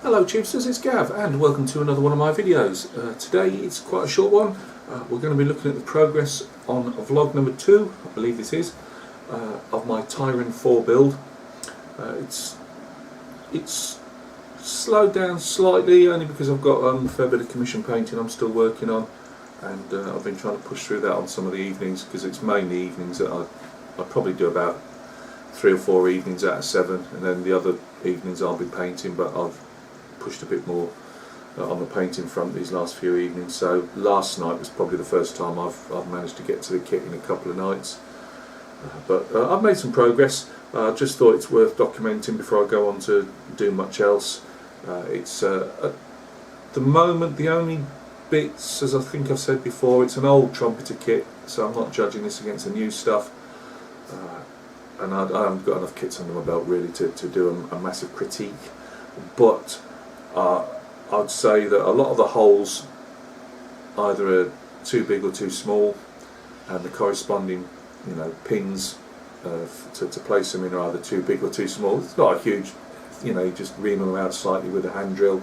Hello Tubesters, it's Gav and welcome to another one of my videos. Today it's quite a short one. We're going to be looking at the progress on vlog number 2, I believe this is, of my Tiran 4 build. It's slowed down slightly only because I've got a fair bit of commission painting I'm still working on, and I've been trying to push through that on some of the evenings, because it's mainly evenings that I probably do about 3 or 4 evenings out of 7, and then the other evenings I'll be painting, but I've pushed a bit more on the painting front these last few evenings. So last night was probably the first time I've managed to get to the kit in a couple of nights, but I've made some progress. I just thought it's worth documenting before I go on to do much else. It's at the moment the only bits, as I think I've said before, it's an old Trumpeter kit, so I'm not judging this against the new stuff, and I haven't got enough kits under my belt really to do a massive critique. But I'd say that a lot of the holes either are too big or too small, and the corresponding pins to place them in are either too big or too small. It's not a huge, you just ream them out slightly with a hand drill,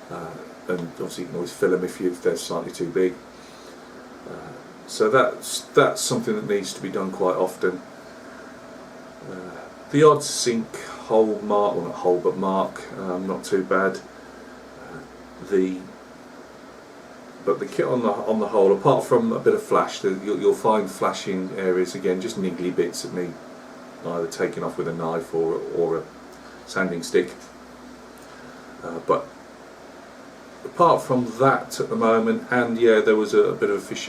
and obviously you can always fill them if they're slightly too big. So that's something that needs to be done quite often. The odd sink hole mark, well not hole but mark, not too bad. But the kit on the whole, apart from a bit of flash, you'll find flashing areas again, just niggly bits that need either taken off with a knife or a sanding stick. But apart from that at the moment, and yeah, there was a bit of a fish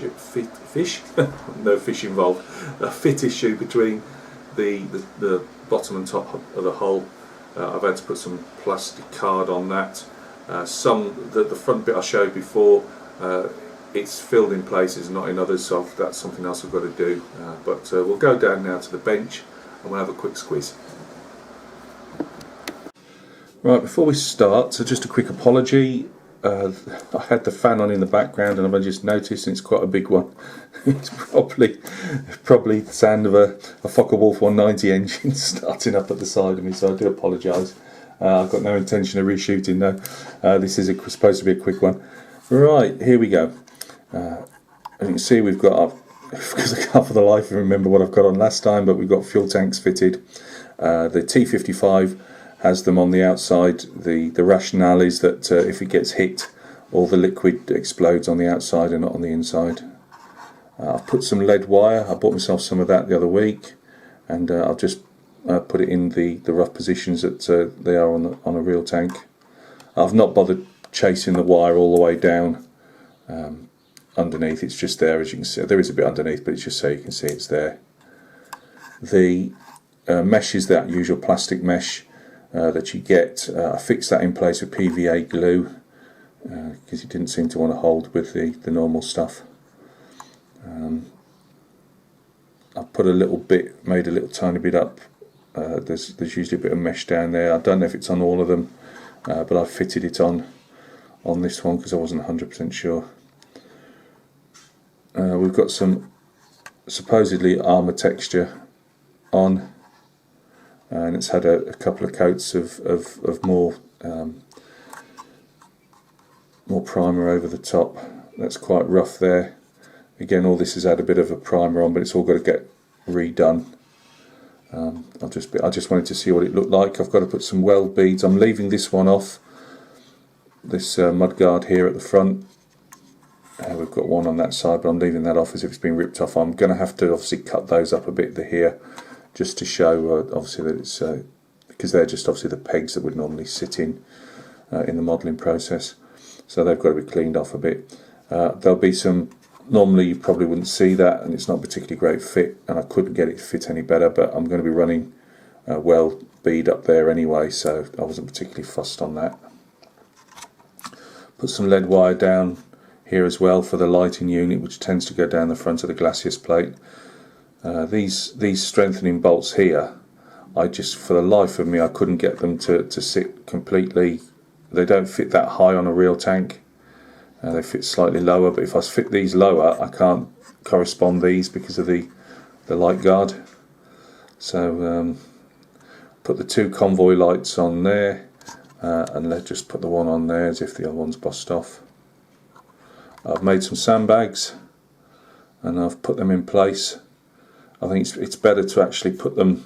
no fish involved, a fit issue between the bottom and top of the hull. I've had to put some plastic card on that. The front bit I showed before, it's filled in places, not in others, so that's something else I've got to do. But we'll go down now to the bench and we'll have a quick squeeze. Right, before we start, so just a quick apology. I had the fan on in the background and I've just noticed, and it's quite a big one. It's probably the sound of a Focke-Wulf 190 engine starting up at the side of me, so I do apologise. I've got no intention of reshooting though. This is supposed to be a quick one. Right, here we go. As you can see, we've got, because I can't for the life of me remember what I've got on last time, but we've got fuel tanks fitted. The Ti-67 has them on the outside. The rationale is that if it gets hit, all the liquid explodes on the outside and not on the inside. I've put some lead wire. I bought myself some of that the other week, and I'll just put it in the rough positions that they are on a real tank. I've not bothered chasing the wire all the way down underneath. It's just there, as you can see. There is a bit underneath, but it's just so you can see it's there. The mesh is that usual plastic mesh that you get. I fixed that in place with PVA glue because it didn't seem to want to hold with the normal stuff. I've put a little bit, made a little tiny bit up. There's usually a bit of mesh down there. I don't know if it's on all of them, but I've fitted it on this one because I wasn't 100% sure. We've got some supposedly armour texture on, and it's had a couple of coats of more primer over the top. That's quite rough there. Again, all this has had a bit of a primer on, but it's all got to get redone. I just wanted to see what it looked like. I've got to put some weld beads. I'm leaving this one off, this mud guard here at the front. We've got one on that side, but I'm leaving that off as if it's been ripped off. I'm going to have to obviously cut those up a bit here, just to show obviously that it's because they're just obviously the pegs that would normally sit in the modelling process. So they've got to be cleaned off a bit. There'll be some. Normally you probably wouldn't see that, and it's not a particularly great fit, and I couldn't get it to fit any better, but I'm going to be running weld bead up there anyway, so I wasn't particularly fussed on that. Put some lead wire down here as well for the lighting unit, which tends to go down the front of the glacis plate. These strengthening bolts here, I just, for the life of me, I couldn't get them to sit completely. They don't fit that high on a real tank. They fit slightly lower, but if I fit these lower, I can't correspond these because of the light guard. So put the two convoy lights on there. and let's just put the one on there as if the other one's bust off. I've made some sandbags and I've put them in place. I think it's better to actually put them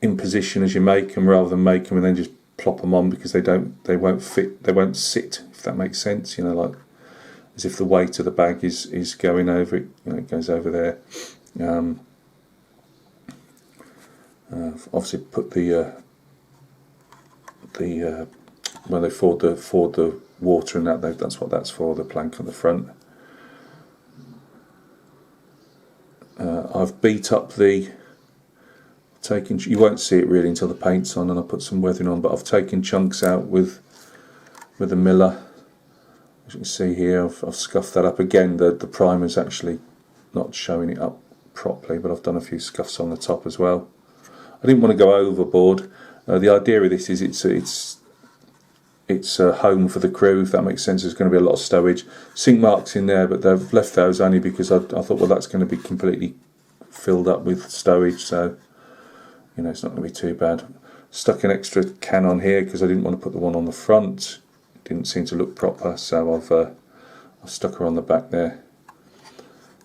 in position as you make them, rather than make them and then just plop them on, because they won't fit, they won't sit, if that makes sense. You know, like as if the weight of the bag is going over it. You know, it goes over there. Obviously put the when they ford the water and that's what that's for, the plank on the front. I've beat up you won't see it really until the paint's on and I put some weathering on, but I've taken chunks out with a miller. As you can see here, I've scuffed that up again. The primer's actually not showing it up properly, but I've done a few scuffs on the top as well. I didn't want to go overboard. The idea of this is it's a home for the crew, if that makes sense. There's going to be a lot of stowage. Sink marks in there, but they've left those only because I thought, well, that's going to be completely filled up with stowage, so you know, it's not going to be too bad. Stuck an extra can on here because I didn't want to put the one on the front. It didn't seem to look proper, so I've stuck her on the back there.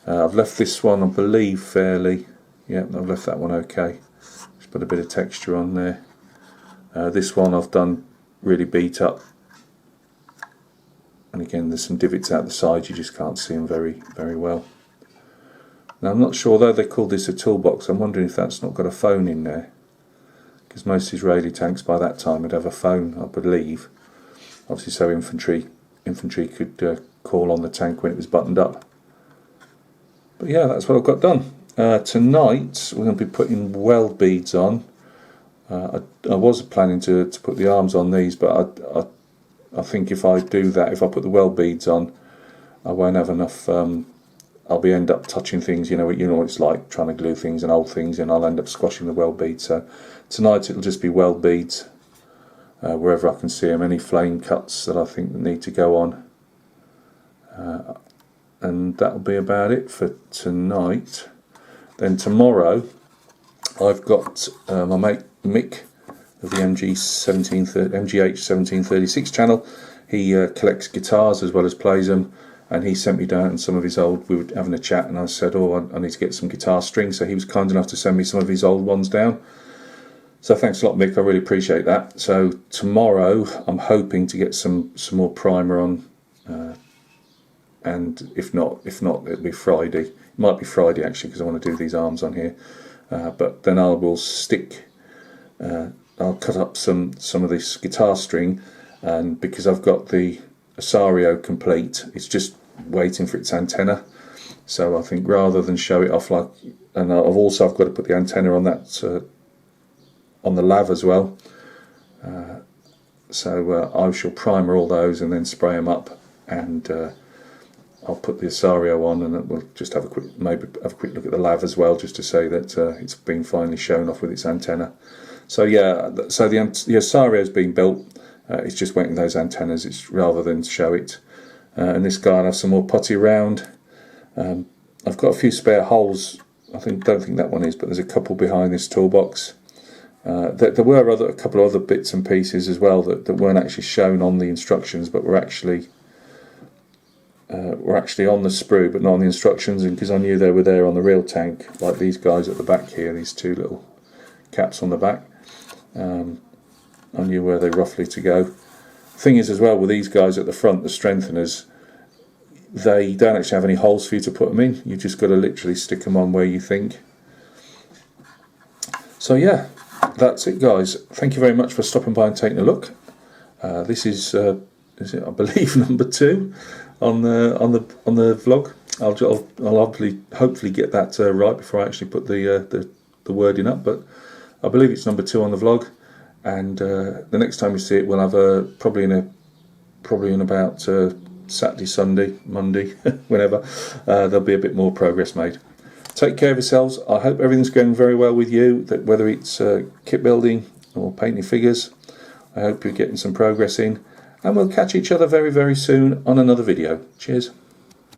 I've left this one, I believe, fairly. Yeah, I've left that one okay. Just put a bit of texture on there. This one I've done really beat up, and again there's some divots out the side, you just can't see them very well. Now I'm not sure, though they called this a toolbox, I'm wondering if that's not got a phone in there, because most Israeli tanks by that time would have a phone, I believe, obviously, so infantry could call on the tank when it was buttoned up. But yeah, that's what I've got done. Tonight we're going to be putting weld beads on. I was planning to put the arms on these, but I think if I do that, if I put the weld beads on, I won't have enough. I'll end up touching things. You know what it's like trying to glue things and old things, and I'll end up squashing the weld beads. So tonight it'll just be weld beads wherever I can see them. Any flame cuts that I think need to go on, and that'll be about it for tonight. Then tomorrow I've got my mate Mick of the MGH1736 channel. He collects guitars as well as plays them, and he sent me down some of his old, we were having a chat and I said, oh, I need to get some guitar strings, so he was kind enough to send me some of his old ones down. So thanks a lot, Mick, I really appreciate that. So tomorrow I'm hoping to get some more primer on, and if not it'll be Friday. It might be Friday actually, because I want to do these arms on here, but then I will stick I'll cut up some of this guitar string, and because I've got the Asario complete, it's just waiting for its antenna. So I think rather than show it off like, and I've got to put the antenna on that on the lav as well. So I shall primer all those and then spray them up, and I'll put the Asario on, and we'll just have a quick look at the lav as well, just to say that it's been finally shown off with its antenna. So yeah, so the Asario's been built. It's just waiting those antennas. It's rather than show it. And this guy, I'll have some more putty around. I've got a few spare holes. Don't think that one is, but there's a couple behind this toolbox. There were a couple of other bits and pieces as well that weren't actually shown on the instructions, but were actually on the sprue, but not on the instructions. And because I knew they were there on the real tank, like these guys at the back here, these two little caps on the back. I knew where they roughly to go. Thing is as well, with these guys at the front, the strengtheners, they don't actually have any holes for you to put them in. You just got to literally stick them on where you think. So yeah, that's it, guys. Thank you very much for stopping by and taking a look. This is it, I believe, number 2 on the vlog. I'll hopefully get that right before I actually put the wording up, but I believe it's number 2 on the vlog. And the next time we see it, we'll have probably in about Saturday, Sunday, Monday, whenever, there'll be a bit more progress made. Take care of yourselves. I hope everything's going very well with you, that whether it's kit building or painting figures. I hope you're getting some progress in, and we'll catch each other very, very soon on another video. Cheers.